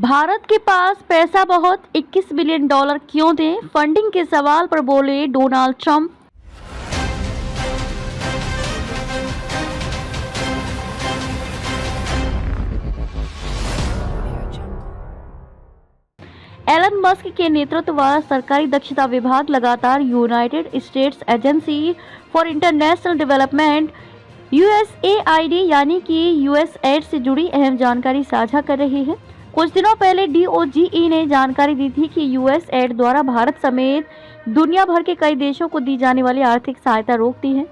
भारत के पास पैसा बहुत, 21 बिलियन डॉलर क्यों दें? फंडिंग के सवाल पर बोले डोनाल्ड ट्रंप। एलन मस्क के नेतृत्व वाला सरकारी दक्षता विभाग लगातार United states agency for international development USAID यानी कि यूएसएड से जुड़ी अहम जानकारी साझा कर रही है। कुछ दिनों पहले डीओजीई ने जानकारी दी थी कि यूएसएड द्वारा भारत समेत दुनिया भर के कई देशों को दी जाने वाली आर्थिक सहायता रोक दी है।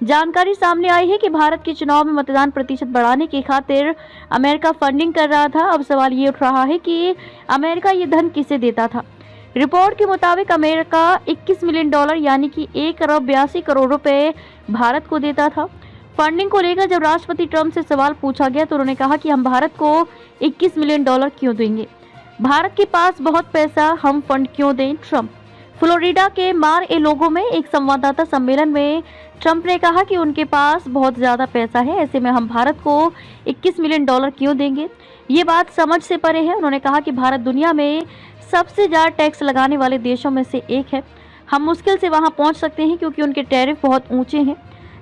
जानकारी सामने आई है कि भारत के चुनाव में मतदान प्रतिशत बढ़ाने की खातिर अमेरिका फंडिंग कर रहा था। अब सवाल ये उठ रहा है कि अमेरिका ये धन किसे देता था। रिपोर्ट के मुताबिक अमेरिका 21 मिलियन डॉलर यानी कि 1 अरब 82 करोड़ रुपए भारत को देता था। फंडिंग को लेकर जब राष्ट्रपति ट्रंप से सवाल पूछा गया तो उन्होंने कहा कि हम भारत को 21 मिलियन डॉलर क्यों देंगे, भारत के पास बहुत पैसा, हम फंड क्यों दें? ट्रंप फ्लोरिडा के मार-ए-लोगो में एक संवाददाता सम्मेलन में ट्रंप ने कहा कि उनके पास बहुत ज़्यादा पैसा है, ऐसे में हम भारत को 21 मिलियन डॉलर क्यों देंगे? ये बात समझ से परे है। उन्होंने कहा कि भारत दुनिया में सबसे ज़्यादा टैक्स लगाने वाले देशों में से एक है। हम मुश्किल से वहां पहुंच सकते हैं क्योंकि उनके टैरिफ बहुत ऊंचे हैं।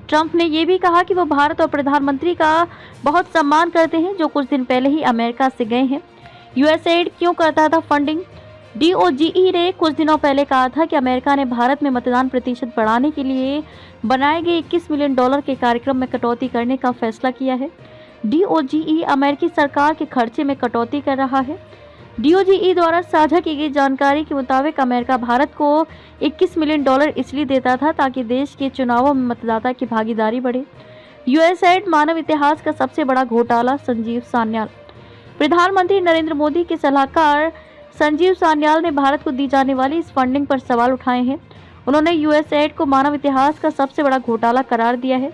ट्रंप ने यह भी कहा कि वो भारत और प्रधानमंत्री का बहुत सम्मान करते हैं जो कुछ दिन पहले ही अमेरिका से गए हैं। यूएसएड क्यों करता था फंडिंग? डीओजीई ने कुछ दिनों पहले कहा था कि अमेरिका ने भारत में मतदान प्रतिशत बढ़ाने के लिए बनाए गए 21 मिलियन डॉलर के कार्यक्रम में कटौती करने का फैसला किया है। डीओजीई अमेरिकी सरकार के खर्चे में कटौती कर रहा है। डीओजीई द्वारा साझा की गई जानकारी के मुताबिक अमेरिका भारत को 21 मिलियन डॉलर इसलिए देता था ताकि देश के चुनावों में मतदाता की भागीदारी बढ़े। यूएसएड मानव इतिहास का सबसे बड़ा घोटाला। संजीव सान्याल प्रधानमंत्री नरेंद्र मोदी के सलाहकार संजीव सान्याल ने भारत को दी जाने वाली इस फंडिंग पर सवाल उठाए हैं। उन्होंने यूएसएड को मानव इतिहास का सबसे बड़ा घोटाला करार दिया है।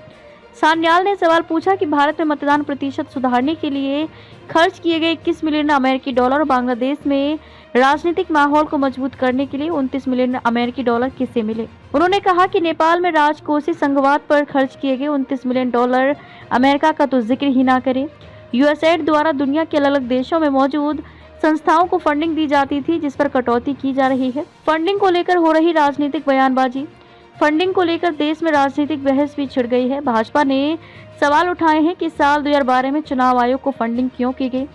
सान्याल ने सवाल पूछा कि भारत में मतदान प्रतिशत सुधारने के लिए खर्च किए गए 21 मिलियन अमेरिकी डॉलर और बांग्लादेश में राजनीतिक माहौल को मजबूत करने के लिए 29 मिलियन अमेरिकी डॉलर किसे मिले। उन्होंने कहा कि नेपाल में राजकोषीय संघवाद पर खर्च किए गए 29 मिलियन डॉलर अमेरिका का तो जिक्र ही ना करें। यूएसएड द्वारा दुनिया के अलग अलग देशोों में मौजूद संस्थाओं को फंडिंग दी जाती थी जिस पर कटौती की जा रही है। फंडिंग को लेकर हो रही राजनीतिक बयानबाजी। फंडिंग को लेकर देश में राजनीतिक बहस भी छिड़ गई है। भाजपा ने सवाल उठाए हैं कि साल 2012 में चुनाव आयोग को फंडिंग क्यों की गई,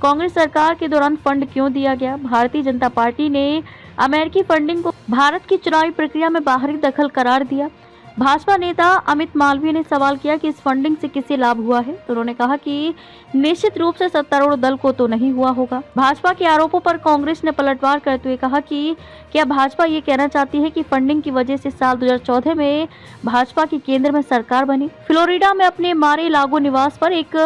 कांग्रेस सरकार के दौरान फंड क्यों दिया गया। भारतीय जनता पार्टी ने अमेरिकी फंडिंग को भारत की चुनावी प्रक्रिया में बाहरी दखल करार दिया। भाजपा नेता अमित मालवीय ने सवाल किया कि इस फंडिंग से किसे लाभ हुआ है, तो उन्होंने कहा कि निश्चित रूप से सत्तारूढ़ दल को तो नहीं हुआ होगा। भाजपा के आरोपों पर कांग्रेस ने पलटवार करते हुए कहा कि क्या भाजपा ये कहना चाहती है कि फंडिंग की वजह से साल 2014 में भाजपा की केंद्र में सरकार बनी। फ्लोरिडा में अपने मार-ए-लागो निवास पर एक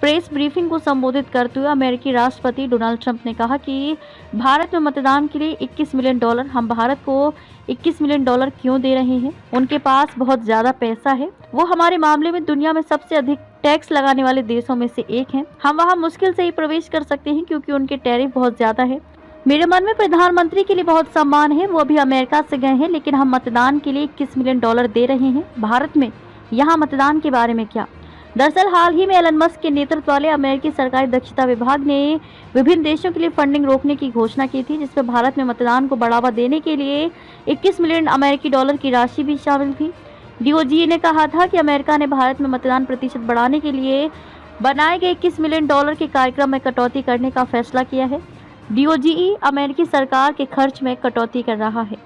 प्रेस ब्रीफिंग को संबोधित करते हुए अमेरिकी राष्ट्रपति डोनाल्ड ट्रंप ने कहा कि भारत में मतदान के लिए 21 मिलियन डॉलर, हम भारत को 21 मिलियन डॉलर क्यों दे रहे हैं? उनके पास बहुत ज़्यादा पैसा है, वो हमारे मामले में दुनिया में सबसे अधिक टैक्स लगाने वाले देशों में से एक हैं। हम वहाँ मुश्किल से ही प्रवेश कर सकते हैं क्योंकि उनके टैरिफ बहुत ज़्यादा है। मेरे मन में प्रधानमंत्री के लिए बहुत सम्मान है, वो अभी अमेरिका से गए हैं, लेकिन हम मतदान के लिए 21 मिलियन डॉलर दे रहे हैं भारत में। यहाँ मतदान के बारे में क्या? दरअसल हाल ही में एलन मस्क के नेतृत्व वाले अमेरिकी सरकारी दक्षता विभाग ने विभिन्न देशों के लिए फंडिंग रोकने की घोषणा की थी, जिसमें भारत में मतदान को बढ़ावा देने के लिए 21 मिलियन अमेरिकी डॉलर की राशि भी शामिल थी। डीओजीई ने कहा था कि अमेरिका ने भारत में मतदान प्रतिशत बढ़ाने के लिए बनाए गए 21 मिलियन डॉलर के कार्यक्रम में कटौती करने का फैसला किया है। डीओजीई अमेरिकी सरकार के खर्च में कटौती कर रहा है।